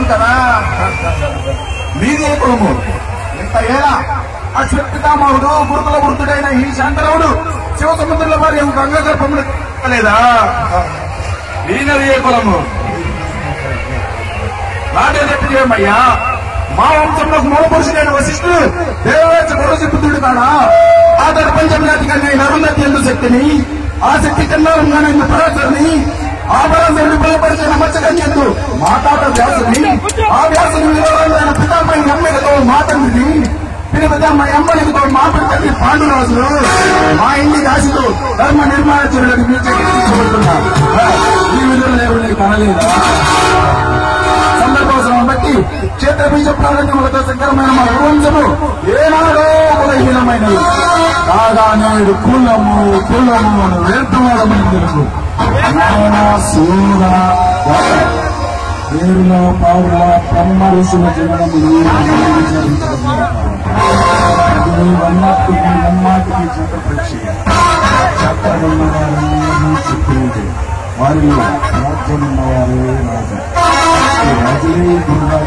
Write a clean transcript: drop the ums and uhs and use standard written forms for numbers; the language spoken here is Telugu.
ఉంది కదా. మీది ఏ కులము? ఇంత ఏలా అశ్వత్థామావుడు గురుకుల వృద్ధుడైన ఈ శాంతరావుడు శివసముద్రుల వారి గంగాగర్భములు లేదా? ఈయనది ఏ కులము? నాదే చెప్పయ్యా. మా వంశంలో మూల పురుషుడైన వశిష్ఠుడు దేవేశ పురుషుడు కాడా? ఆతడు పంచమజాతి కన్నా నరున్నతి ఎందు శక్తిని, ఆ శక్తి కన్నారంగానే పరాశరుని, ఆ పరాశరుని బలపరిచిన మత్స్యకన్యందు మా తాత వ్యాసుని, ఆ వ్యాసుని వివరాలైన పితాపై అమ్మలతో మా తండ్రిని, పిలుపుతా మా అమ్మలతో మా తండ్రి పాండురాజులు, మా ఇంటి దాసులు ధర్మ నిర్మాణచురులకు మీ చెప్పుకుంటున్నా. ఈ విధులు లేవు కనలేదా? సందర్భోత్సవం బట్టి క్షేత్ర బీజ ప్రారంభములతో శంకరమైన మా వంశము ఏనాడో బలహీనమైనది కాగా నేడు కులము కులము వ్యర్థమని తెలుసు. పేరులో పౌరుల బ్రహ్మ ఋషుల జన్మములు వన్నాటికి వన్నాటికి చట్టపరీక్ష చట్టమున్నవారని చెప్పింది. వారిలో రాజ్యం ఉన్నవారే రాజు రాజులే గురువు